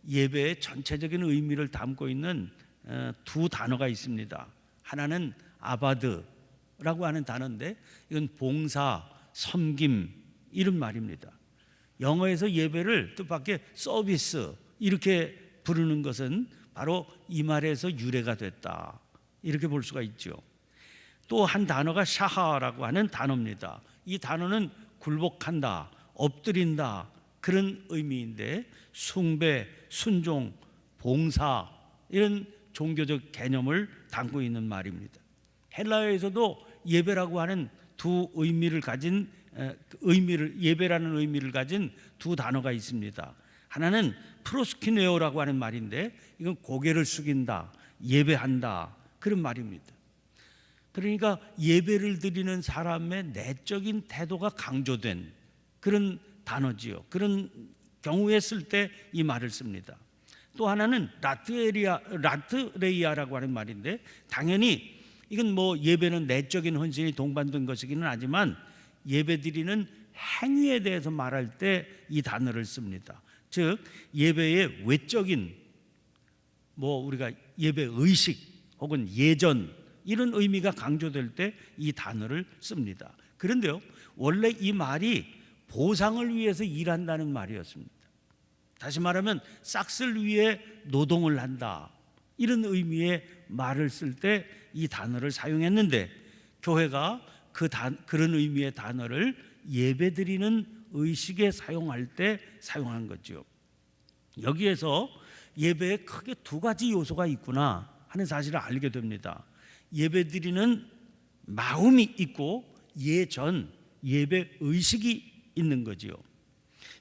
예배의 전체적인 의미를 담고 있는 두 단어가 있습니다. 하나는 아바드라고 하는 단어인데 이건 봉사, 섬김 이런 말입니다. 영어에서 예배를 뜻밖의 서비스 이렇게 부르는 것은 바로 이 말에서 유래가 됐다, 이렇게 볼 수가 있죠. 또 한 단어가 샤하라고 하는 단어입니다. 이 단어는 굴복한다, 엎드린다 그런 의미인데 숭배, 순종, 봉사 이런 종교적 개념을 담고 있는 말입니다. 헬라어에서도 예배라고 하는 두 의미를 가진 예배라는 의미를 가진 두 단어가 있습니다. 하나는 프로스키네오라고 하는 말인데 이건 고개를 숙인다, 예배한다 그런 말입니다. 그러니까 예배를 드리는 사람의 내적인 태도가 강조된 그런 단어지요. 그런 경우에 쓸 때 이 말을 씁니다. 또 하나는 라트레이아라고 하는 말인데 당연히 이건 뭐 예배는 내적인 헌신이 동반된 것이기는 하지만 예배드리는 행위에 대해서 말할 때 이 단어를 씁니다. 즉 예배의 외적인 우리가 예배 의식 혹은 예전 이런 의미가 강조될 때 이 단어를 씁니다. 그런데요, 원래 이 말이 보상을 위해서 일한다는 말이었습니다. 다시 말하면 싹쓸 위해 노동을 한다 이런 의미의 말을 쓸 때 이 단어를 사용했는데 교회가 그런 의미의 단어를 예배드리는 의식에 사용할 때 사용한 거죠. 여기에서 예배에 크게 두 가지 요소가 있구나 하는 사실을 알게 됩니다. 예배드리는 마음이 있고 예배 의식이 있는 거지요.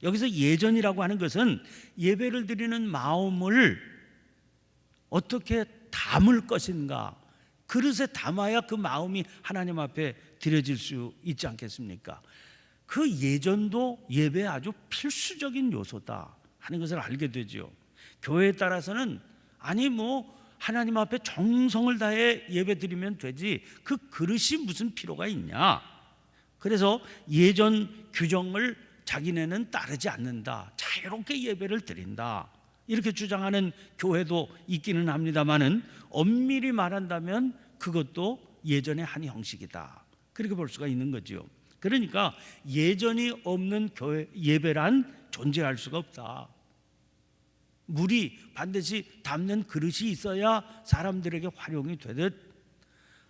여기서 예전이라고 하는 것은 예배를 드리는 마음을 어떻게 담을 것인가, 그릇에 담아야 그 마음이 하나님 앞에 드려질 수 있지 않겠습니까? 그 예전도 예배의 아주 필수적인 요소다 하는 것을 알게 되죠. 교회에 따라서는 하나님 앞에 정성을 다해 예배 드리면 되지 그 그릇이 무슨 필요가 있냐. 그래서 예전 규정을 자기네는 따르지 않는다, 자유롭게 예배를 드린다 이렇게 주장하는 교회도 있기는 합니다만은 엄밀히 말한다면 그것도 예전의 한 형식이다 그렇게 볼 수가 있는 거죠. 그러니까 예전이 없는 예배란 존재할 수가 없다. 물이 반드시 담는 그릇이 있어야 사람들에게 활용이 되듯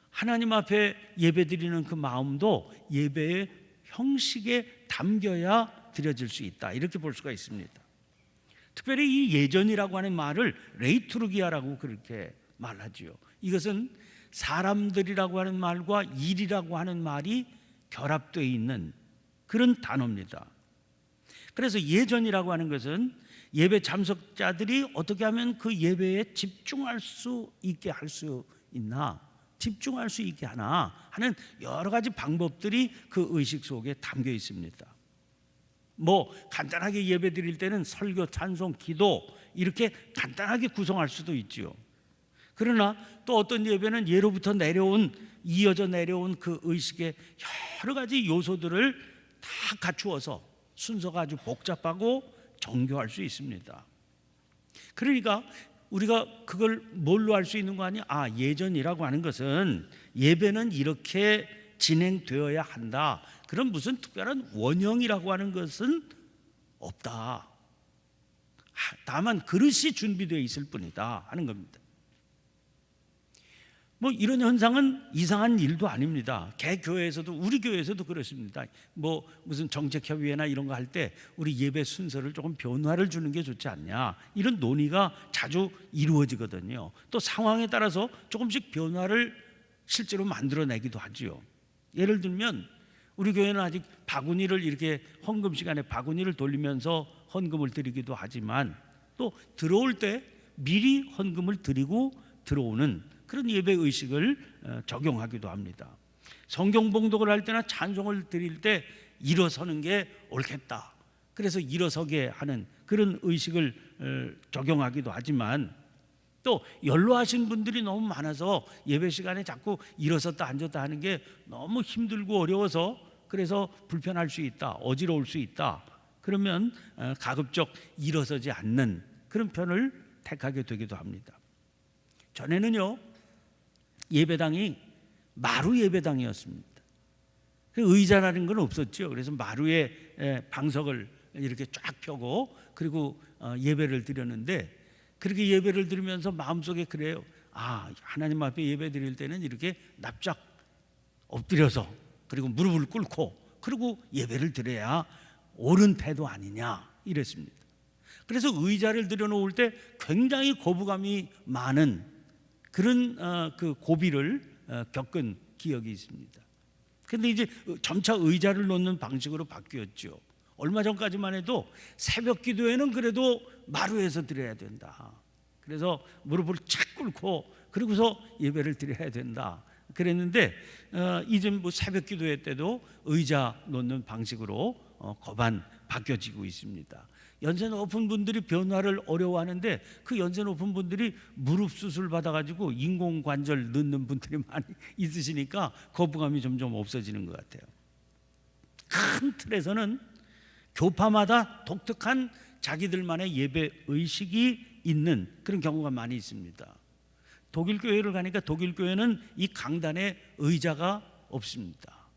하나님 앞에 예배드리는 그 마음도 예배의 형식에 담겨야 드려질 수 있다 이렇게 볼 수가 있습니다. 특별히 이 예전이라고 하는 말을 레이투르기아라고 그렇게 말하지요. 이것은 사람들이라고 하는 말과 일이라고 하는 말이 결합되어 있는 그런 단어입니다. 그래서 예전이라고 하는 것은 예배 참석자들이 어떻게 하면 그 예배에 집중할 수 있게 할 수 있나, 집중할 수 있게 하나 하는 여러 가지 방법들이 그 의식 속에 담겨 있습니다. 간단하게 예배 드릴 때는 설교, 찬송, 기도 이렇게 간단하게 구성할 수도 있지요. 그러나 또 어떤 예배는 예로부터 이어져 내려온 그 의식의 여러 가지 요소들을 다 갖추어서 순서가 아주 복잡하고 정교할 수 있습니다. 그러니까 우리가 그걸 뭘로 알 수 있는 거 아니야? 예전이라고 하는 것은 예배는 이렇게 진행되어야 한다. 그런 무슨 특별한 원형이라고 하는 것은 없다. 다만 그릇이 준비되어 있을 뿐이다 하는 겁니다. 이런 현상은 이상한 일도 아닙니다. 개교회에서도 우리 교회에서도 그렇습니다. 무슨 정책협의회나 이런 거 할 때 우리 예배 순서를 조금 변화를 주는 게 좋지 않냐 이런 논의가 자주 이루어지거든요. 또 상황에 따라서 조금씩 변화를 실제로 만들어내기도 하지요. 예를 들면 우리 교회는 아직 바구니를 이렇게 헌금 시간에 바구니를 돌리면서 헌금을 드리기도 하지만 또 들어올 때 미리 헌금을 드리고 들어오는 그런 예배 의식을 적용하기도 합니다. 성경 봉독을 할 때나 찬송을 드릴 때 일어서는 게 옳겠다. 그래서 일어서게 하는 그런 의식을 적용하기도 하지만 또 연로하신 분들이 너무 많아서 예배 시간에 자꾸 일어섰다 앉았다 하는 게 너무 힘들고 어려워서 그래서 불편할 수 있다, 어지러울 수 있다. 그러면 가급적 일어서지 않는 그런 편을 택하게 되기도 합니다. 전에는요, 예배당이 마루 예배당이었습니다. 의자라는 건 없었죠. 그래서 마루에 방석을 이렇게 쫙 펴고 그리고 예배를 드렸는데, 그렇게 예배를 드리면서 마음속에 그래요. 하나님 앞에 예배 드릴 때는 이렇게 납작 엎드려서 그리고 무릎을 꿇고 그리고 예배를 드려야 옳은 태도 아니냐 이랬습니다. 그래서 의자를 들여놓을 때 굉장히 거부감이 많은 그런 그 고비를 겪은 기억이 있습니다. 그런데 이제 점차 의자를 놓는 방식으로 바뀌었죠. 얼마 전까지만 해도 새벽 기도에는 그래도 마루에서 드려야 된다. 그래서 무릎을 착 꿇고 그러고서 예배를 드려야 된다 그랬는데, 이제 뭐 새벽 기도회 때도 의자 놓는 방식으로 거반 바뀌어지고 있습니다. 연세 높은 분들이 변화를 어려워하는데, 그 연세 높은 분들이 무릎 수술 받아가지고 인공관절 넣는 분들이 많이 있으시니까 거부감이 점점 없어지는 것 같아요. 큰 틀에서는 교파마다 독특한 자기들만의 예배 의식이 있는 그런 경우가 많이 있습니다. 독일 교회를 가니까 독일 교회는 이 강단에 의자가 없습니다.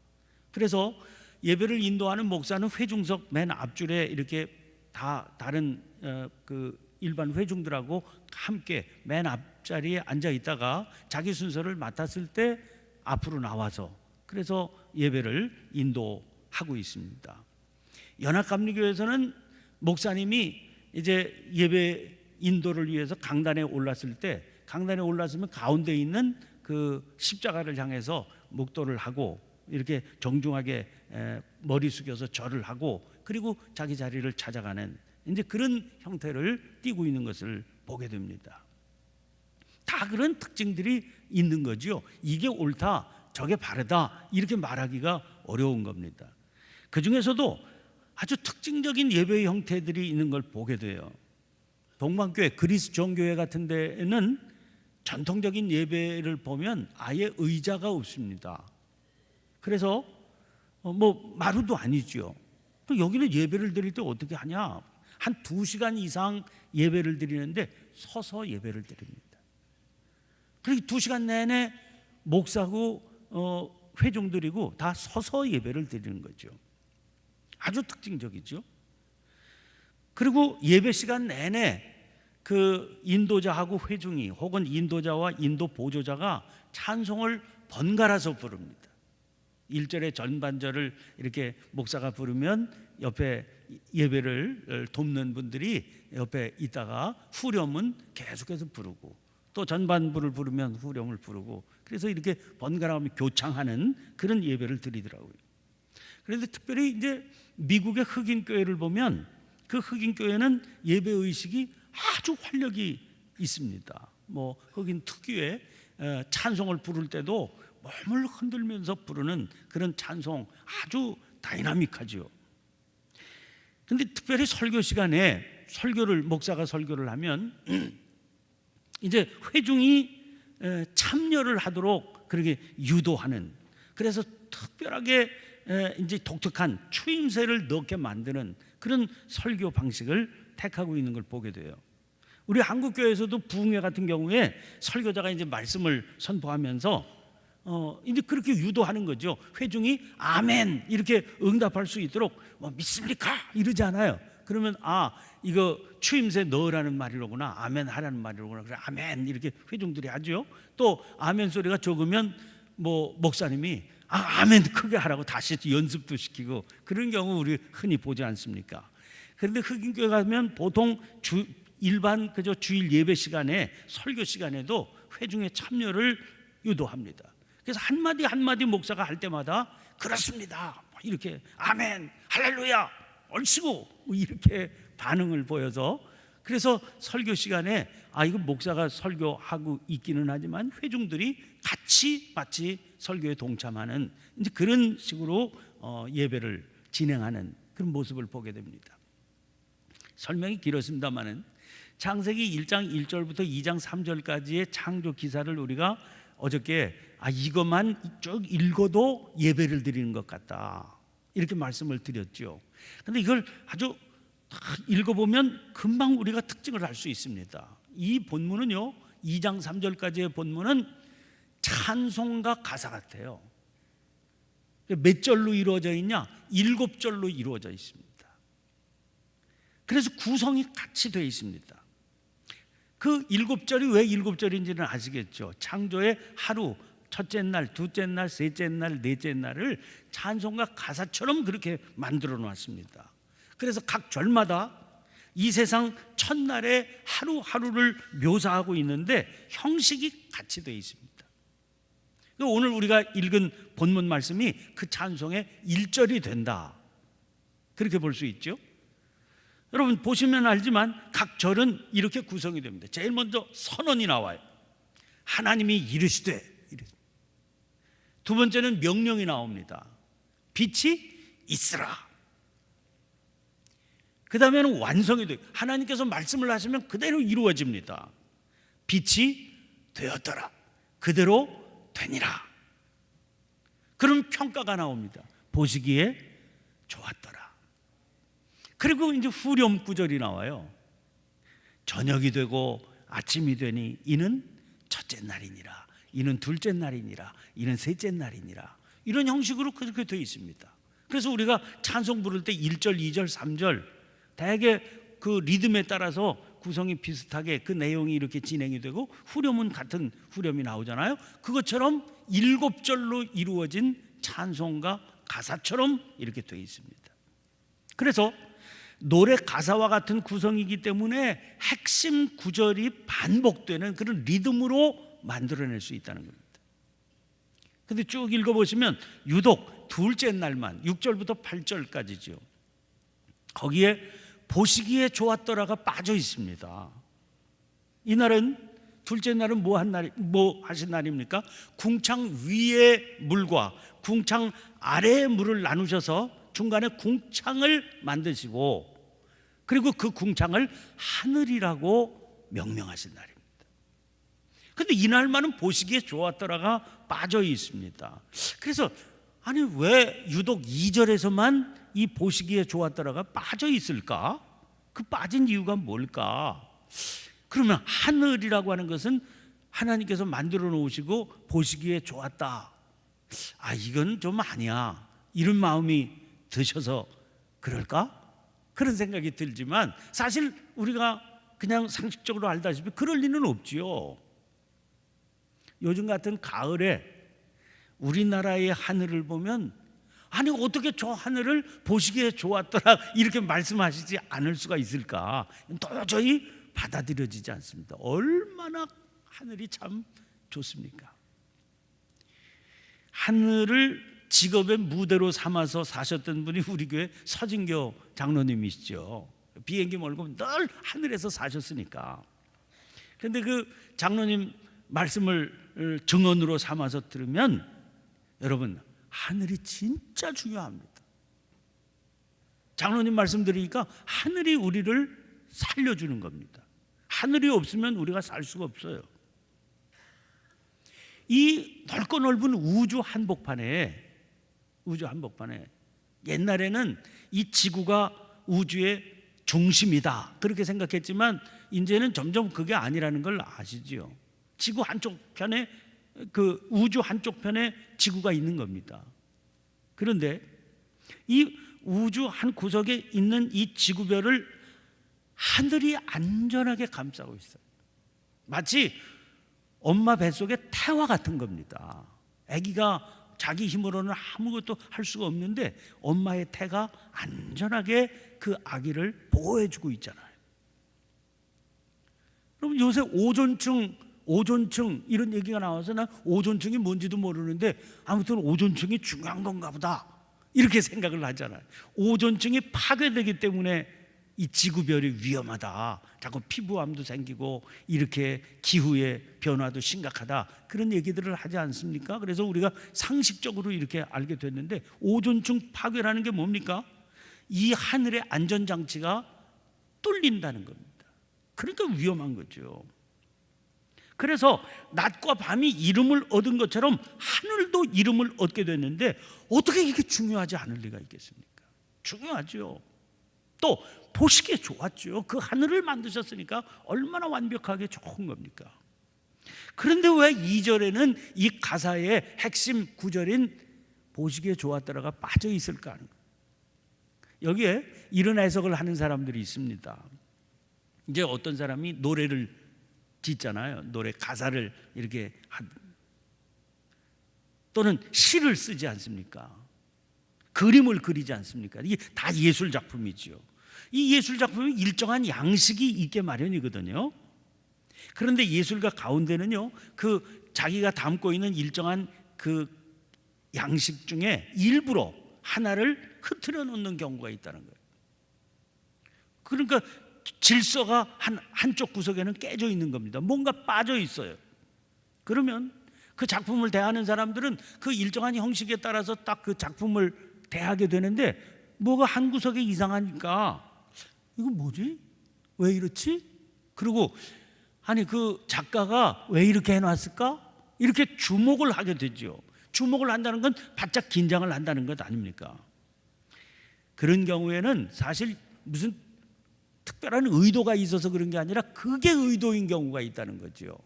그래서 예배를 인도하는 목사는 회중석 맨 앞줄에 이렇게 다른 그 일반 회중들하고 함께 맨 앞자리에 앉아 있다가 자기 순서를 맡았을 때 앞으로 나와서 그래서 예배를 인도하고 있습니다. 연합감리교에서는 목사님이 이제 예배 인도를 위해서 강단에 올랐을 때, 강단에 올랐으면 가운데 있는 그 십자가를 향해서 묵도를 하고 이렇게 정중하게 머리 숙여서 절을 하고 그리고 자기 자리를 찾아가는 이제 그런 형태를 띠고 있는 것을 보게 됩니다. 다 그런 특징들이 있는 거죠. 이게 옳다, 저게 바르다 이렇게 말하기가 어려운 겁니다. 그 중에서도 아주 특징적인 예배의 형태들이 있는 걸 보게 돼요. 동방교회, 그리스 정교회 같은 데는 전통적인 예배를 보면 아예 의자가 없습니다. 그래서 뭐 마루도 아니죠. 또 여기는 예배를 드릴 때 어떻게 하냐? 한 2시간 이상 예배를 드리는데 서서 예배를 드립니다. 그리고 2시간 내내 목사고 회중들이고 다 서서 예배를 드리는 거죠. 아주 특징적이죠. 그리고 예배 시간 내내 그 인도자하고 회중이 혹은 인도자와 인도 보조자가 찬송을 번갈아서 부릅니다. 1절의 전반절을 이렇게 목사가 부르면 옆에 예배를 돕는 분들이 옆에 있다가 후렴은 계속해서 부르고 또 전반부를 부르면 후렴을 부르고 그래서 이렇게 번갈아가며 교창하는 그런 예배를 드리더라고요. 그런데 특별히 이제 미국의 흑인 교회를 보면 그 흑인 교회는 예배 의식이 아주 활력이 있습니다. 뭐 흑인 특유의 찬송을 부를 때도 몸을 흔들면서 부르는 그런 찬송 아주 다이나믹하죠. 그런데 특별히 설교 시간에 목사가 설교를 하면 이제 회중이 참여를 하도록 그렇게 유도하는, 그래서 특별하게 이제 독특한 추임새를 넣게 만드는 그런 설교 방식을 택하고 있는 걸 보게 돼요. 우리 한국 교회에서도 부흥회 같은 경우에 설교자가 이제 말씀을 선포하면서 이제 그렇게 유도하는 거죠. 회중이 아멘 이렇게 응답할 수 있도록 뭐 믿습니까? 이러지 않아요. 그러면 이거 추임새 넣으라는 말이로구나, 아멘 하라는 말이로구나, 그래 아멘 이렇게 회중들이 하죠. 또 아멘 소리가 적으면 뭐 목사님이 아멘 크게 하라고 다시 연습도 시키고 그런 경우 우리 흔히 보지 않습니까? 그런데 흑인교회 가면 보통 일반 그저 주일 예배 시간에 설교 시간에도 회중의 참여를 유도합니다. 그래서 한마디 한마디 목사가 할 때마다 그렇습니다 이렇게 아멘 할렐루야 얼씨구 이렇게 반응을 보여서, 그래서 설교 시간에 이거 목사가 설교하고 있기는 하지만 회중들이 같이 마치 설교에 동참하는 이제 그런 식으로 예배를 진행하는 그런 모습을 보게 됩니다. 설명이 길었습니다만은 창세기 1장 1절부터 2장 3절까지의 창조 기사를 우리가 어저께 이것만 쭉 읽어도 예배를 드리는 것 같다 이렇게 말씀을 드렸죠. 그런데 이걸 아주 읽어보면 금방 우리가 특징을 알 수 있습니다. 이 본문은요, 2장 3절까지의 본문은 찬송가 가사 같아요. 몇 절로 이루어져 있냐? 7절로 이루어져 있습니다. 그래서 구성이 같이 되어 있습니다. 그 7절이 왜 7절인지는 아시겠죠? 창조의 하루, 첫째 날, 둘째 날, 셋째 날, 넷째 날을 찬송가 가사처럼 그렇게 만들어 놨습니다. 그래서 각 절마다 이 세상 첫날의 하루하루를 묘사하고 있는데 형식이 같이 되어 있습니다. 오늘 우리가 읽은 본문 말씀이 그 찬송의 1절이 된다, 그렇게 볼 수 있죠. 여러분 보시면 알지만 각 절은 이렇게 구성이 됩니다. 제일 먼저 선언이 나와요. 하나님이 이르시되. 두 번째는 명령이 나옵니다. 빛이 있으라. 그 다음에는 완성이 돼요. 하나님께서 말씀을 하시면 그대로 이루어집니다. 빛이 되었더라. 그대로 되니라. 그럼 평가가 나옵니다. 보시기에 좋았더라. 그리고 이제 후렴 구절이 나와요. 저녁이 되고 아침이 되니 이는 첫째 날이니라. 이는 둘째 날이니라. 이는 셋째 날이니라. 이런 형식으로 그렇게 되어 있습니다. 그래서 우리가 찬송 부를 때 1절, 2절, 3절 대개 그 리듬에 따라서 구성이 비슷하게 그 내용이 이렇게 진행이 되고 후렴은 같은 후렴이 나오잖아요. 그것처럼 7절로 이루어진 찬송가 가사처럼 이렇게 되어 있습니다. 그래서 노래 가사와 같은 구성이기 때문에 핵심 구절이 반복되는 그런 리듬으로 만들어낼 수 있다는 겁니다. 근데 쭉 읽어보시면 유독 둘째 날만 6절부터 8절까지죠. 거기에 보시기에 좋았더라가 빠져 있습니다. 이날은 둘째 날은 뭐 하신 날입니까? 궁창 위의 물과 궁창 아래의 물을 나누셔서 중간에 궁창을 만드시고 그리고 그 궁창을 하늘이라고 명명하신 날입니다. 그런데 이날만은 보시기에 좋았더라가 빠져 있습니다. 그래서 아니 왜 유독 2절에서만 이 보시기에 좋았더라가 빠져 있을까? 그 빠진 이유가 뭘까? 그러면 하늘이라고 하는 것은 하나님께서 만들어 놓으시고 보시기에 좋았다. 아 이건 좀 아니야. 이런 마음이 드셔서 그럴까? 그런 생각이 들지만 사실 우리가 그냥 상식적으로 알다시피 그럴 리는 없지요. 요즘 같은 가을에 우리나라의 하늘을 보면 아니 어떻게 저 하늘을 보시기에 좋았더라 이렇게 말씀하시지 않을 수가 있을까? 도저히 받아들여지지 않습니다. 얼마나 하늘이 참 좋습니까? 하늘을 직업의 무대로 삼아서 사셨던 분이 우리 교회 서진교 장로님이시죠. 비행기 몰고 늘 하늘에서 사셨으니까. 그런데 그 장로님 말씀을 증언으로 삼아서 들으면 여러분 하늘이 진짜 중요합니다. 장로님 말씀 들으니까 하늘이 우리를 살려주는 겁니다. 하늘이 없으면 우리가 살 수가 없어요. 이 넓고 넓은 우주 한복판에 옛날에는 이 지구가 우주의 중심이다 그렇게 생각했지만 이제는 점점 그게 아니라는 걸 아시지요. 지구 한쪽 편에 그 우주 한쪽 편에 지구가 있는 겁니다. 그런데 이 우주 한 구석에 있는 이 지구별을 하늘이 안전하게 감싸고 있어요. 마치 엄마 뱃속의 태와 같은 겁니다. 아기가 자기 힘으로는 아무것도 할 수가 없는데 엄마의 태가 안전하게 그 아기를 보호해주고 있잖아요. 그럼 요새 오존층 이런 얘기가 나와서 난 오존층이 뭔지도 모르는데 아무튼 오존층이 중요한 건가 보다 이렇게 생각을 하잖아요. 오존층이 파괴되기 때문에 이 지구별이 위험하다. 자꾸 피부암도 생기고 이렇게 기후의 변화도 심각하다. 그런 얘기들을 하지 않습니까? 그래서 우리가 상식적으로 이렇게 알게 됐는데 오존층 파괴라는 게 뭡니까? 이 하늘의 안전장치가 뚫린다는 겁니다. 그러니까 위험한 거죠. 그래서 낮과 밤이 이름을 얻은 것처럼 하늘도 이름을 얻게 됐는데 어떻게 이게 중요하지 않을 리가 있겠습니까? 중요하죠. 또 보시기에 좋았죠. 그 하늘을 만드셨으니까 얼마나 완벽하게 좋은 겁니까? 그런데 왜 2절에는 이 가사의 핵심 구절인 보시기에 좋았더라가 빠져 있을까 하는 거예요. 여기에 이런 해석을 하는 사람들이 있습니다. 이제 어떤 사람이 노래를 짓잖아요. 노래 가사를 이렇게 또는 시를 쓰지 않습니까? 그림을 그리지 않습니까? 이게 다 예술 작품이지요. 이 예술 작품은 일정한 양식이 있게 마련이거든요. 그런데 예술가 가운데는요, 그 자기가 담고 있는 일정한 그 양식 중에 일부러 하나를 흐트려 놓는 경우가 있다는 거예요. 그러니까 질서가 한쪽 구석에는 깨져 있는 겁니다. 뭔가 빠져 있어요. 그러면 그 작품을 대하는 사람들은 그 일정한 형식에 따라서 딱 그 작품을 대하게 되는데 뭐가 한 구석에 이상하니까 이거 뭐지? 왜 이렇지? 그리고 아니 그 작가가 왜 이렇게 해놨을까? 이렇게 주목을 하게 되죠. 주목을 한다는 건 바짝 긴장을 한다는 것 아닙니까? 그런 경우에는 사실 무슨 특별한 의도가 있어서 그런 게 아니라 그게 의도인 경우가 있다는 거죠.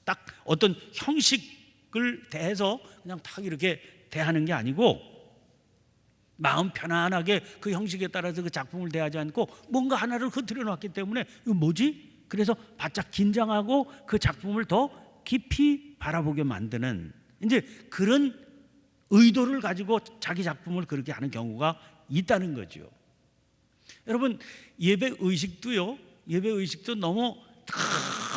딱 어떤 형식을 대해서 그냥 딱 이렇게 대하는 게 아니고 마음 편안하게 그 형식에 따라서 그 작품을 대하지 않고 뭔가 하나를 흐트려 놨기 때문에 이거 뭐지? 그래서 바짝 긴장하고 그 작품을 더 깊이 바라보게 만드는 이제 그런 의도를 가지고 자기 작품을 그렇게 하는 경우가 있다는 거죠. 여러분 예배 의식도요. 예배 의식도 너무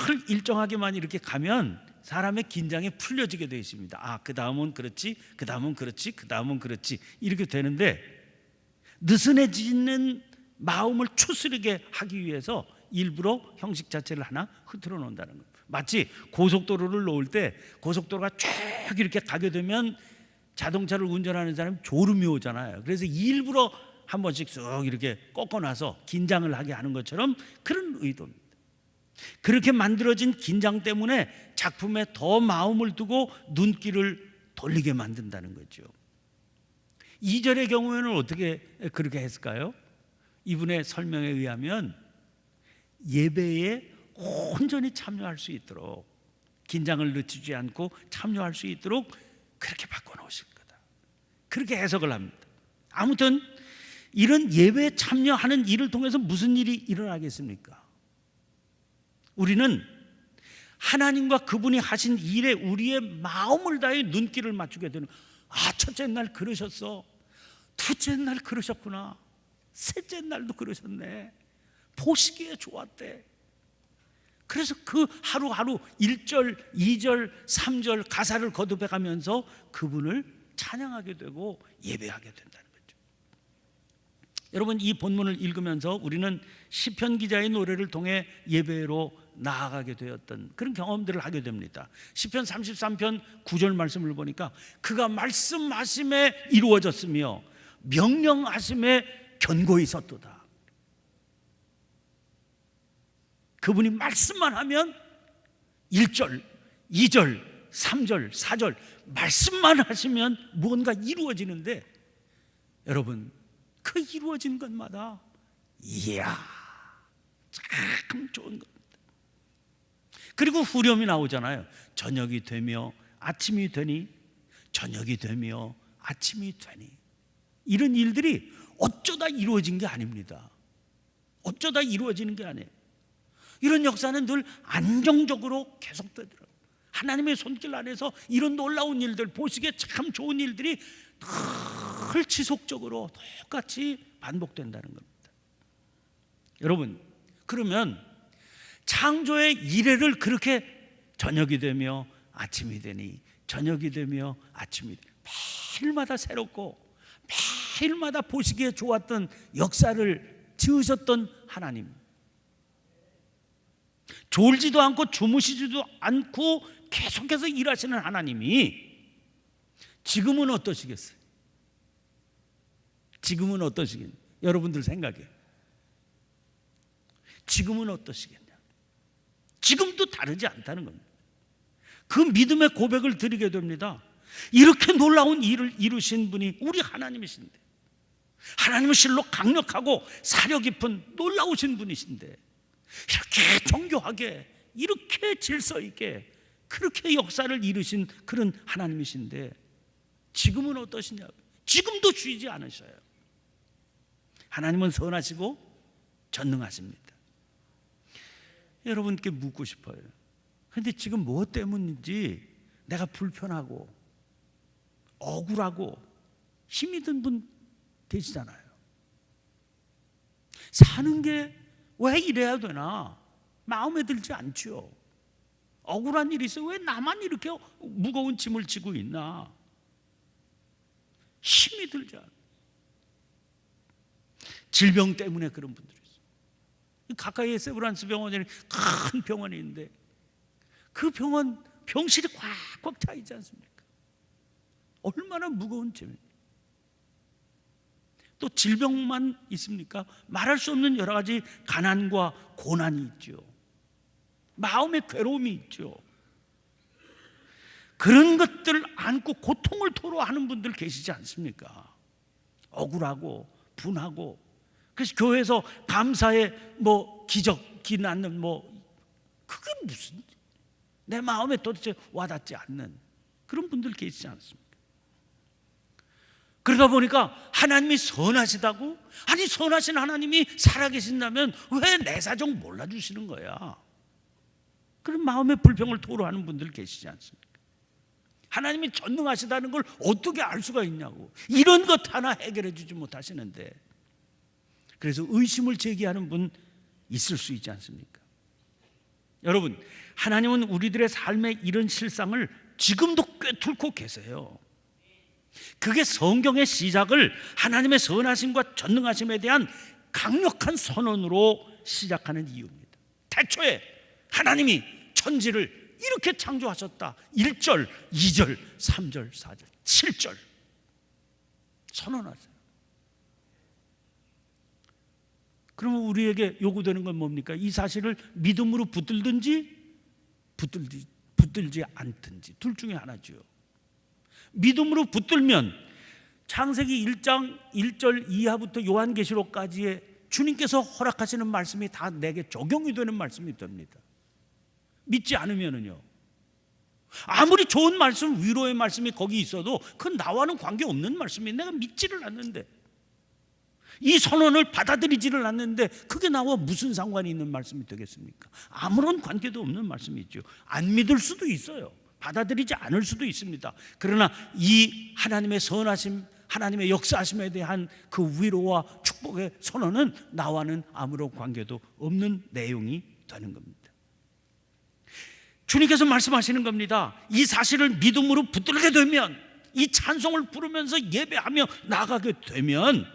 늘 일정하게만 이렇게 가면 사람의 긴장이 풀려지게 되어 있습니다. 아, 그 다음은 그렇지, 그 다음은 그렇지, 그 다음은 그렇지 이렇게 되는데 느슨해지는 마음을 추스르게 하기 위해서 일부러 형식 자체를 하나 흐트러 놓는다는 거예요. 마치 고속도로를 놓을 때 고속도로가 쭉 이렇게 가게 되면 자동차를 운전하는 사람이 졸음이 오잖아요. 그래서 일부러 한 번씩 쑥 이렇게 꺾어놔서 긴장을 하게 하는 것처럼 그런 의도입니다. 그렇게 만들어진 긴장 때문에 작품에 더 마음을 두고 눈길을 돌리게 만든다는 거죠. 2절의 경우에는 어떻게 그렇게 했을까요? 이분의 설명에 의하면 예배에 온전히 참여할 수 있도록 긴장을 늦추지 않고 참여할 수 있도록 그렇게 바꿔놓으실 거다. 그렇게 해석을 합니다. 아무튼 이런 예배에 참여하는 일을 통해서 무슨 일이 일어나겠습니까? 우리는 하나님과 그분이 하신 일에 우리의 마음을 다해 눈길을 맞추게 되는 아, 첫째 날 그러셨어. 둘째 날 그러셨구나. 셋째 날도 그러셨네. 보시기에 좋았대. 그래서 그 하루하루 1절, 2절, 3절 가사를 거듭해 가면서 그분을 찬양하게 되고 예배하게 된다는 거죠. 여러분 이 본문을 읽으면서 우리는 시편 기자의 노래를 통해 예배로 나아가게 되었던 그런 경험들을 하게 됩니다. 시편 33편 9절 말씀을 보니까 그가 말씀하심에 이루어졌으며 명령하심에 견고히 섰도다. 그분이 말씀만 하면 1절, 2절, 3절, 4절 말씀만 하시면 무언가 이루어지는데 여러분 그 이루어진 것마다 이야 참 좋은 겁니다. 그리고 후렴이 나오잖아요. 저녁이 되며 아침이 되니 저녁이 되며 아침이 되니 이런 일들이 어쩌다 이루어진 게 아닙니다. 어쩌다 이루어지는 게 아니에요. 이런 역사는 늘 안정적으로 계속되더라고요. 하나님의 손길 안에서 이런 놀라운 일들 보시기에 참 좋은 일들이 늘 지속적으로 똑같이 반복된다는 겁니다. 여러분 그러면 창조의 이래를 그렇게 저녁이 되며 아침이 되니 저녁이 되며 아침이 되니 매일마다 새롭고 매일마다 보시기에 좋았던 역사를 지으셨던 하나님, 졸지도 않고 주무시지도 않고 계속해서 일하시는 하나님이 지금은 어떠시겠어요? 지금은 어떠시겠냐? 여러분들 생각에 지금은 어떠시겠냐? 지금도 다르지 않다는 겁니다. 그 믿음의 고백을 드리게 됩니다. 이렇게 놀라운 일을 이루신 분이 우리 하나님이신데 하나님은 실로 강력하고 사려 깊은 놀라우신 분이신데 이렇게 정교하게, 이렇게 질서 있게 그렇게 역사를 이루신 그런 하나님이신데 지금은 어떠시냐? 지금도 쉬지 않으셔요. 하나님은 선하시고 전능하십니다. 여러분께 묻고 싶어요. 그런데 지금 뭐 때문인지 내가 불편하고 억울하고 힘이 든 분 계시잖아요. 사는 게 왜 이래야 되나 마음에 들지 않죠. 억울한 일이 있어요. 왜 나만 이렇게 무거운 짐을 지고 있나? 힘이 들지 않아요. 질병 때문에 그런 분들이 있어요. 가까이에 세브란스 병원이 큰 병원이 있는데 그 병원 병실이 꽉꽉 차 있지 않습니까? 얼마나 무거운 짐입니까? 또 질병만 있습니까? 말할 수 없는 여러 가지 가난과 고난이 있죠. 마음의 괴로움이 있죠. 그런 것들을 안고 고통을 토로하는 분들 계시지 않습니까? 억울하고 분하고, 그래서 교회에서 감사의 기적이 낳는 그게 무슨, 내 마음에 도대체 와닿지 않는 그런 분들 계시지 않습니까? 그러다 보니까 하나님이 선하시다고? 아니, 선하신 하나님이 살아계신다면 왜 내 사정 몰라주시는 거야? 그런 마음의 불평을 토로하는 분들 계시지 않습니까? 하나님이 전능하시다는 걸 어떻게 알 수가 있냐고, 이런 것 하나 해결해 주지 못하시는데, 그래서 의심을 제기하는 분 있을 수 있지 않습니까? 여러분, 하나님은 우리들의 삶의 이런 실상을 지금도 꿰뚫고 계세요. 그게 성경의 시작을 하나님의 선하심과 전능하심에 대한 강력한 선언으로 시작하는 이유입니다. 태초에 하나님이 천지를 이렇게 창조하셨다. 1절, 2절, 3절, 4절, 7절 선언하세요. 그러면 우리에게 요구되는 건 뭡니까? 이 사실을 믿음으로 붙들든지 붙들지 않든지 둘 중에 하나죠. 믿음으로 붙들면 창세기 1장 1절 이하부터 요한계시록까지의 주님께서 허락하시는 말씀이 다 내게 적용이 되는 말씀이 됩니다. 믿지 않으면은요, 아무리 좋은 말씀, 위로의 말씀이 거기 있어도 그건 나와는 관계없는 말씀이, 내가 믿지를 않는데, 이 선언을 받아들이지를 않는데 그게 나와 무슨 상관이 있는 말씀이 되겠습니까? 아무런 관계도 없는 말씀이죠. 안 믿을 수도 있어요. 받아들이지 않을 수도 있습니다. 그러나 이 하나님의 선하심, 하나님의 역사하심에 대한 그 위로와 축복의 선언은 나와는 아무런 관계도 없는 내용이 되는 겁니다. 주님께서 말씀하시는 겁니다. 이 사실을 믿음으로 붙들게 되면, 이 찬송을 부르면서 예배하며 나가게 되면,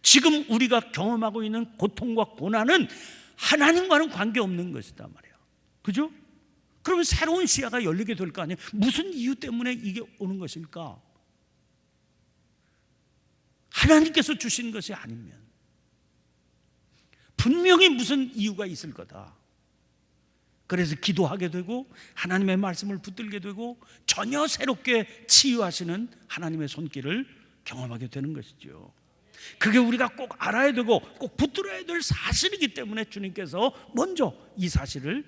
지금 우리가 경험하고 있는 고통과 고난은 하나님과는 관계없는 것이다 말이에요. 그죠? 그러면 새로운 시야가 열리게 될 거 아니에요. 무슨 이유 때문에 이게 오는 것일까? 하나님께서 주신 것이 아니면 분명히 무슨 이유가 있을 거다. 그래서 기도하게 되고 하나님의 말씀을 붙들게 되고 전혀 새롭게 치유하시는 하나님의 손길을 경험하게 되는 것이죠. 그게 우리가 꼭 알아야 되고 꼭 붙들어야 될 사실이기 때문에 주님께서 먼저 이 사실을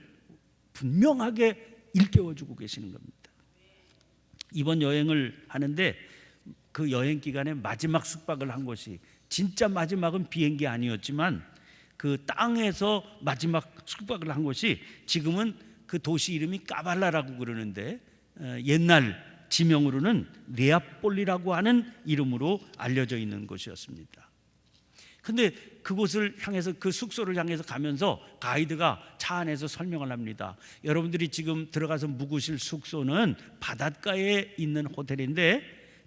분명하게 일깨워주고 계시는 겁니다. 이번 여행을 하는데 그 여행 기간에 마지막 숙박을 한 곳이, 진짜 마지막은 비행기 아니었지만 그 땅에서 마지막 숙박을 한 곳이, 지금은 그 도시 이름이 까발라라고 그러는데 옛날 지명으로는 네아폴리라고 하는 이름으로 알려져 있는 곳이었습니다. 근데 그곳을 향해서, 그 숙소를 향해서 가면서 가이드가 차 안에서 설명을 합니다. 여러분들이 지금 들어가서 묵으실 숙소는 바닷가에 있는 호텔인데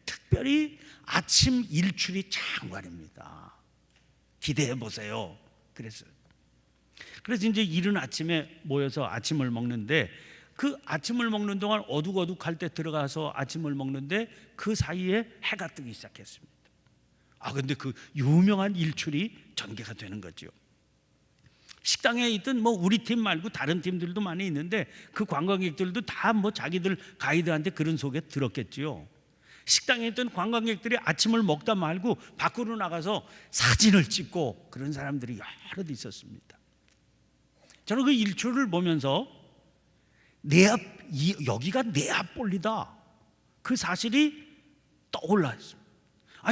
특별히 아침 일출이 장관입니다. 기대해 보세요. 그래서 이제 이른 아침에 모여서 아침을 먹는데, 그 아침을 먹는 동안 어둑어둑할 때 들어가서 아침을 먹는데 그 사이에 해가 뜨기 시작했습니다. 근데 그 유명한 일출이 전개가 되는 거죠. 식당에 있던 우리 팀 말고 다른 팀들도 많이 있는데 그 관광객들도 다 자기들 가이드한테 그런 소개 들었겠죠. 식당에 있던 관광객들이 아침을 먹다 말고 밖으로 나가서 사진을 찍고 그런 사람들이 여럿 있었습니다. 저는 그 일출을 보면서 여기가 네아폴리다, 그 사실이 떠올랐습니다.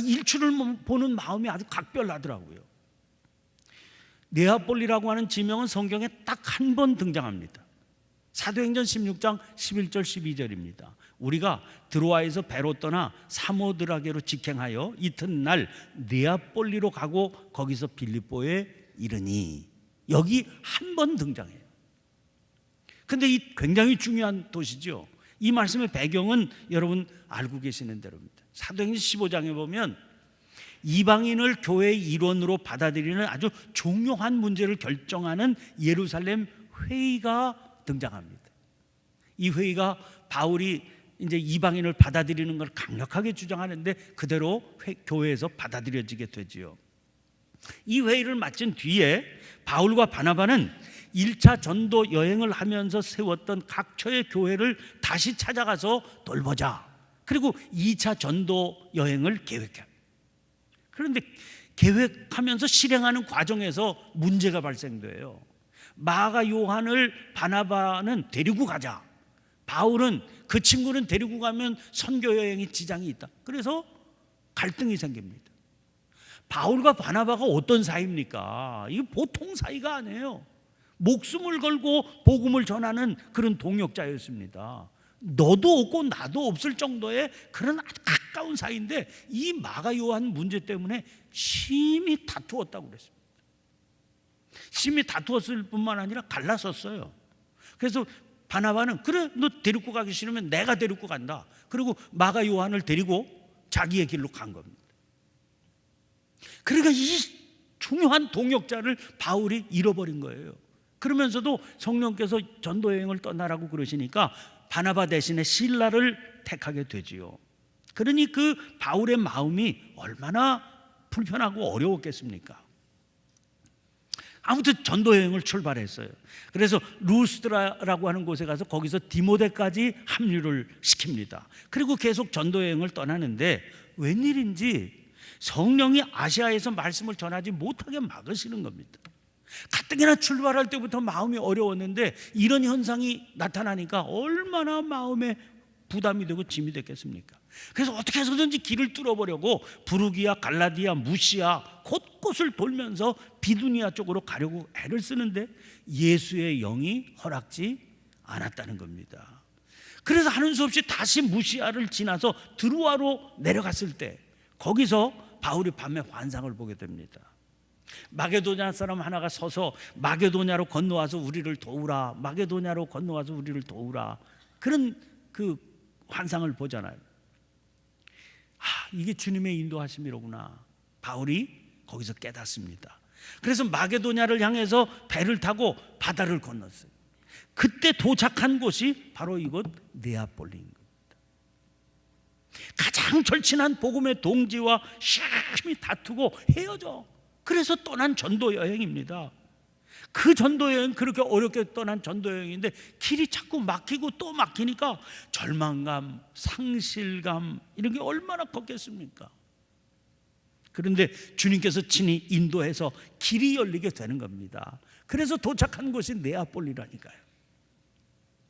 일출을 보는 마음이 아주 각별하더라고요. 네아폴리라고 하는 지명은 성경에 딱 한 번 등장합니다. 사도행전 16장 11절 12절입니다. 우리가 드로아에서 배로 떠나 사모드라게로 직행하여 이튿날 네아폴리로 가고 거기서 빌립보에 이르니, 여기 한 번 등장해요. 근데 이 굉장히 중요한 도시죠. 이 말씀의 배경은 여러분 알고 계시는 대로입니다. 사도행전 15장에 보면 이방인을 교회의 일원으로 받아들이는 아주 중요한 문제를 결정하는 예루살렘 회의가 등장합니다. 이 회의가 바울이 이제 이방인을 받아들이는 걸 강력하게 주장하는데 그대로 교회에서 받아들여지게 되지요. 이 회의를 마친 뒤에 바울과 바나바는 1차 전도 여행을 하면서 세웠던 각처의 교회를 다시 찾아가서 돌보자, 그리고 2차 전도 여행을 계획해요. 그런데 계획하면서 실행하는 과정에서 문제가 발생돼요. 마가 요한을 바나바는 데리고 가자, 바울은 그 친구는 데리고 가면 선교 여행에 지장이 있다. 그래서 갈등이 생깁니다. 바울과 바나바가 어떤 사이입니까? 이게 보통 사이가 아니에요. 목숨을 걸고 복음을 전하는 그런 동역자였습니다. 너도 없고 나도 없을 정도의 그런 아주 가까운 사이인데 이 마가 요한 문제 때문에 심히 다투었다고 그랬습니다. 심히 다투었을 뿐만 아니라 갈라섰어요. 그래서 바나바는 그래, 너 데리고 가기 싫으면 내가 데리고 간다. 그리고 마가 요한을 데리고 자기의 길로 간 겁니다. 그러니까 이 중요한 동역자를 바울이 잃어버린 거예요. 그러면서도 성령께서 전도여행을 떠나라고 그러시니까 바나바 대신에 실라를 택하게 되지요. 그러니 그 바울의 마음이 얼마나 불편하고 어려웠겠습니까? 아무튼 전도여행을 출발했어요. 그래서 루스드라라고 하는 곳에 가서 거기서 디모데까지 합류를 시킵니다. 그리고 계속 전도여행을 떠나는데 웬일인지 성령이 아시아에서 말씀을 전하지 못하게 막으시는 겁니다. 가뜩이나 출발할 때부터 마음이 어려웠는데 이런 현상이 나타나니까 얼마나 마음에 부담이 되고 짐이 됐겠습니까? 그래서 어떻게 해서든지 길을 뚫어보려고 부르기아, 갈라디아, 무시아 곳곳을 돌면서 비두니아 쪽으로 가려고 애를 쓰는데 예수의 영이 허락지 않았다는 겁니다. 그래서 하는 수 없이 다시 무시아를 지나서 드루아로 내려갔을 때 거기서 바울이 밤에 환상을 보게 됩니다. 마게도냐 사람 하나가 서서 마게도냐로 건너와서 우리를 도우라, 마게도냐로 건너와서 우리를 도우라, 그런 그 환상을 보잖아요. 이게 주님의 인도하심이로구나. 바울이 거기서 깨닫습니다. 그래서 마게도냐를 향해서 배를 타고 바다를 건넜어요. 그때 도착한 곳이 바로 이곳 네아폴리인 겁니다. 가장 절친한 복음의 동지와 심히 다투고 헤어져. 그래서 떠난 전도 여행입니다. 그 전도 여행, 그렇게 어렵게 떠난 전도 여행인데 길이 자꾸 막히고 또 막히니까 절망감, 상실감, 이런 게 얼마나 컸겠습니까? 그런데 주님께서 친히 인도해서 길이 열리게 되는 겁니다. 그래서 도착한 곳이 네아폴리라니까요.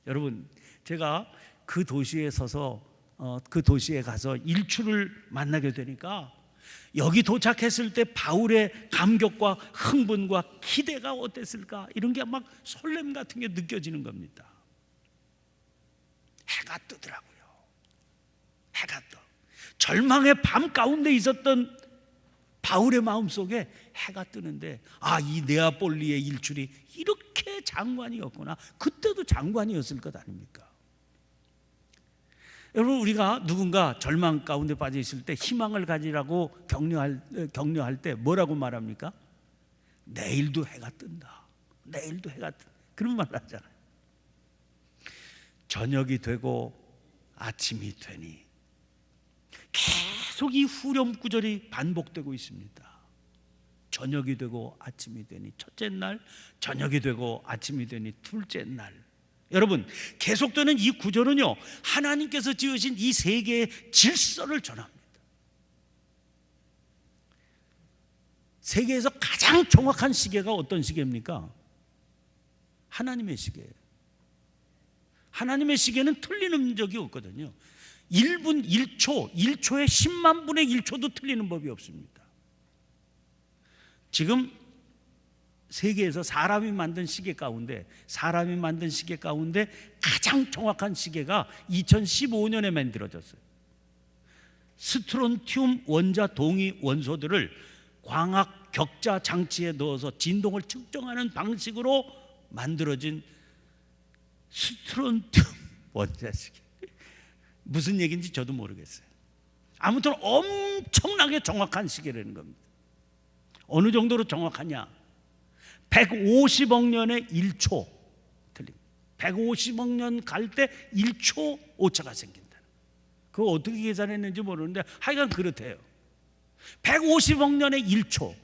여러분, 제가 그 도시에 서서 그 도시에 가서 일출을 만나게 되니까 여기 도착했을 때 바울의 감격과 흥분과 기대가 어땠을까, 이런 게 막 설렘 같은 게 느껴지는 겁니다. 해가 뜨더라고요. 해가 떠. 절망의 밤 가운데 있었던 바울의 마음속에 해가 뜨는데, 이 네아폴리의 일출이 이렇게 장관이었구나. 그때도 장관이었을 것 아닙니까? 여러분, 우리가 누군가 절망 가운데 빠져 있을 때 희망을 가지라고 격려할 때 뭐라고 말합니까? 내일도 해가 뜬다. 내일도 해가 뜬다. 그런 말 하잖아요. 저녁이 되고 아침이 되니, 계속 이 후렴 구절이 반복되고 있습니다. 저녁이 되고 아침이 되니 첫째 날, 저녁이 되고 아침이 되니 둘째 날. 여러분, 계속되는 이 구조는요, 하나님께서 지으신 이 세계의 질서를 전합니다. 세계에서 가장 정확한 시계가 어떤 시계입니까? 하나님의 시계예요. 하나님의 시계는 틀리는 적이 없거든요. 1분 1초, 1초에 10만 분의 1초도 틀리는 법이 없습니다. 지금 세계에서 사람이 만든 시계 가운데 가장 정확한 시계가 2015년에 만들어졌어요. 스트론튬 원자 동위 원소들을 광학 격자 장치에 넣어서 진동을 측정하는 방식으로 만들어진 스트론튬 원자 시계. 무슨 얘기인지 저도 모르겠어요. 아무튼 엄청나게 정확한 시계라는 겁니다. 어느 정도로 정확하냐? 150억 년에 1초 틀립니다. 150억 년 갈 때 1초 오차가 생긴다. 그거 어떻게 계산했는지 모르는데 하여간 그렇대요. 150억 년에 1초.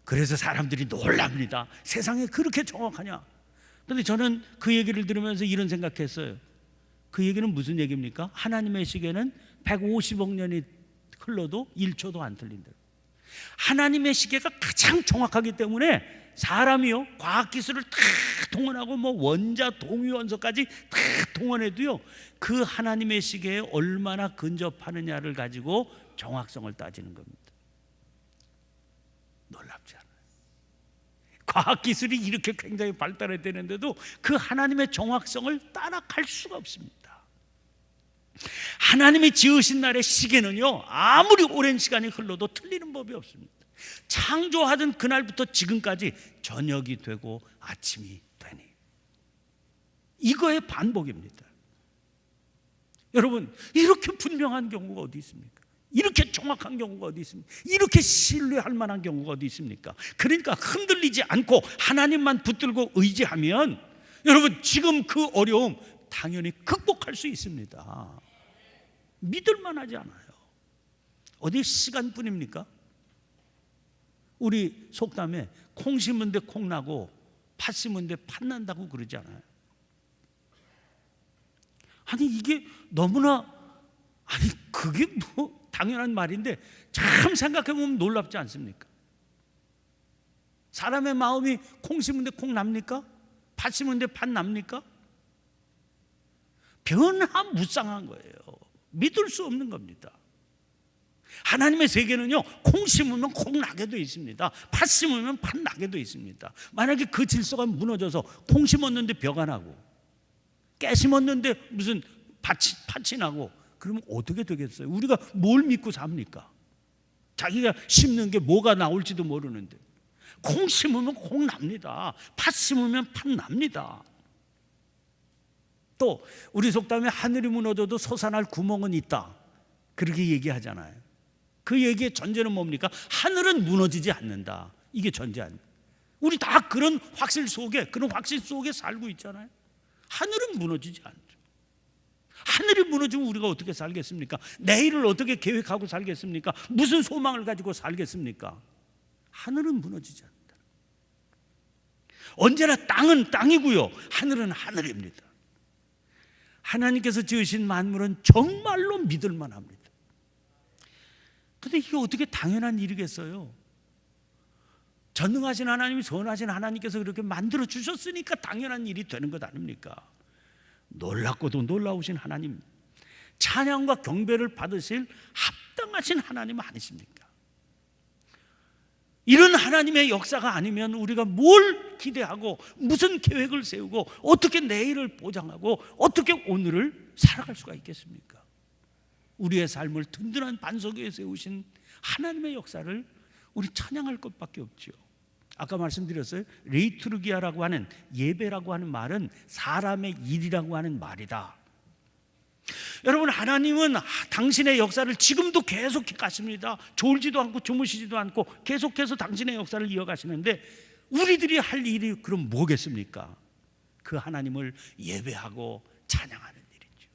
그래서 사람들이 놀랍니다. 세상에 그렇게 정확하냐? 그런데 저는 그 얘기를 들으면서 이런 생각했어요. 그 얘기는 무슨 얘기입니까? 하나님의 시계는 150억 년이 흘러도 1초도 안 틀린다. 하나님의 시계가 가장 정확하기 때문에 사람이요, 과학기술을 다 동원하고 원자 동위원소까지 다 동원해도요, 그 하나님의 시계에 얼마나 근접하느냐를 가지고 정확성을 따지는 겁니다. 놀랍지 않아요? 과학기술이 이렇게 굉장히 발달해되는데도 그 하나님의 정확성을 따라갈 수가 없습니다. 하나님이 지으신 날의 시계는요, 아무리 오랜 시간이 흘러도 틀리는 법이 없습니다. 창조하던 그날부터 지금까지 저녁이 되고 아침이 되니, 이거의 반복입니다. 여러분, 이렇게 분명한 경우가 어디 있습니까? 이렇게 정확한 경우가 어디 있습니까? 이렇게 신뢰할 만한 경우가 어디 있습니까? 그러니까 흔들리지 않고 하나님만 붙들고 의지하면 여러분, 지금 그 어려움 당연히 극복할 수 있습니다. 믿을만하지 않아요. 어디 시간뿐입니까? 우리 속담에 콩 심은 데 콩 나고 팥 심은 데 팥 난다고 그러지 않아요? 아니 이게 너무나, 아니 그게 뭐 당연한 말인데 참 생각해보면 놀랍지 않습니까? 사람의 마음이 콩 심은 데 콩 납니까? 팥 심은 데 팥 납니까? 변화무쌍한 거예요. 믿을 수 없는 겁니다. 하나님의 세계는요, 콩 심으면 콩 나게 돼 있습니다. 팥 심으면 팥 나게 돼 있습니다. 만약에 그 질서가 무너져서 콩 심었는데 벼가 나고 깨 심었는데 무슨 팥이 나고, 그러면 어떻게 되겠어요? 우리가 뭘 믿고 삽니까? 자기가 심는 게 뭐가 나올지도 모르는데. 콩 심으면 콩 납니다. 팥 심으면 팥 납니다. 또 우리 속담에 하늘이 무너져도 솟아날 구멍은 있다, 그렇게 얘기하잖아요. 그 얘기의 전제는 뭡니까? 하늘은 무너지지 않는다, 이게 전제 아닙니까? 우리 다 그런 확신 속에 살고 있잖아요. 하늘은 무너지지 않죠. 하늘이 무너지면 우리가 어떻게 살겠습니까? 내일을 어떻게 계획하고 살겠습니까? 무슨 소망을 가지고 살겠습니까? 하늘은 무너지지 않는다. 언제나 땅은 땅이고요, 하늘은 하늘입니다. 하나님께서 지으신 만물은 정말로 믿을 만합니다. 그런데 이게 어떻게 당연한 일이겠어요? 전능하신 하나님이, 선하신 하나님께서 그렇게 만들어 주셨으니까 당연한 일이 되는 것 아닙니까? 놀랍고도 놀라우신 하나님, 찬양과 경배를 받으실 합당하신 하나님 아니십니까? 이런 하나님의 역사가 아니면 우리가 뭘 기대하고 무슨 계획을 세우고 어떻게 내일을 보장하고 어떻게 오늘을 살아갈 수가 있겠습니까? 우리의 삶을 든든한 반석 위에 세우신 하나님의 역사를 우리 찬양할 것밖에 없죠. 아까 말씀드렸어요. 레이투르기아라고 하는, 예배라고 하는 말은 사람의 일이라고 하는 말이다. 여러분, 하나님은 당신의 역사를 지금도 계속해 가십니다. 졸지도 않고 주무시지도 않고 계속해서 당신의 역사를 이어가시는데, 우리들이 할 일이 그럼 뭐겠습니까? 그 하나님을 예배하고 찬양하는 일이죠.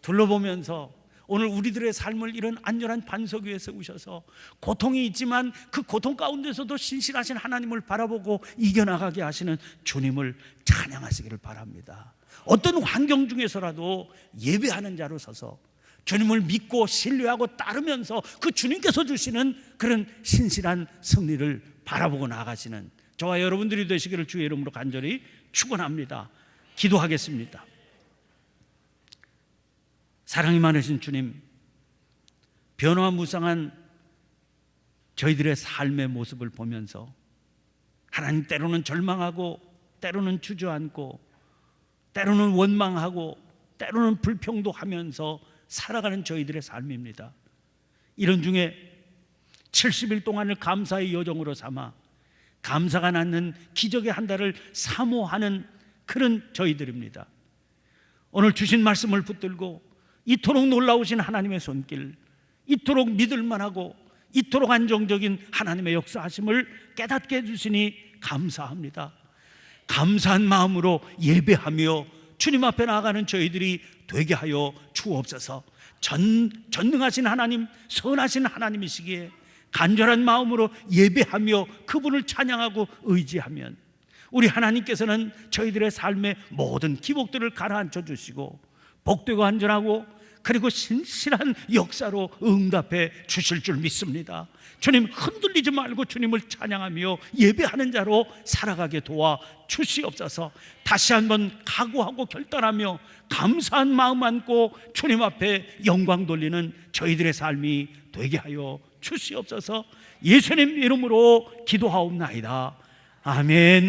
둘러보면서 오늘 우리들의 삶을 이런 안전한 반석 위에 세우셔서 고통이 있지만 그 고통 가운데서도 신실하신 하나님을 바라보고 이겨나가게 하시는 주님을 찬양하시기를 바랍니다. 어떤 환경 중에서라도 예배하는 자로 서서 주님을 믿고 신뢰하고 따르면서 그 주님께서 주시는 그런 신실한 승리를 바라보고 나아가시는 저와 여러분들이 되시기를 주의 이름으로 간절히 축원합니다. 기도하겠습니다. 사랑이 많으신 주님, 변화무쌍한 저희들의 삶의 모습을 보면서 하나님, 때로는 절망하고 때로는 주저앉고 때로는 원망하고 때로는 불평도하면서 살아가는 저희들의 삶입니다. 이런 중에 70일 동안을 감사의 여정으로 삼아 감사가 낳는 기적의 한 달을 사모하는 그런 저희들입니다. 오늘 주신 말씀을 붙들고 이토록 놀라우신 하나님의 손길, 이토록 믿을만하고 이토록 안정적인 하나님의 역사하심을 깨닫게 해주시니 감사합니다. 감사한 마음으로 예배하며 주님 앞에 나아가는 저희들이 되게 하여 주옵소서. 전능하신 하나님, 선하신 하나님이시기에 간절한 마음으로 예배하며 그분을 찬양하고 의지하면 우리 하나님께서는 저희들의 삶의 모든 기복들을 가라앉혀 주시고 복되고 안전하고 그리고 신실한 역사로 응답해 주실 줄 믿습니다. 주님, 흔들리지 말고 주님을 찬양하며 예배하는 자로 살아가게 도와 주시옵소서. 다시 한번 각오하고 결단하며 감사한 마음 안고 주님 앞에 영광 돌리는 저희들의 삶이 되게 하여 주시옵소서. 예수님 이름으로 기도하옵나이다. 아멘.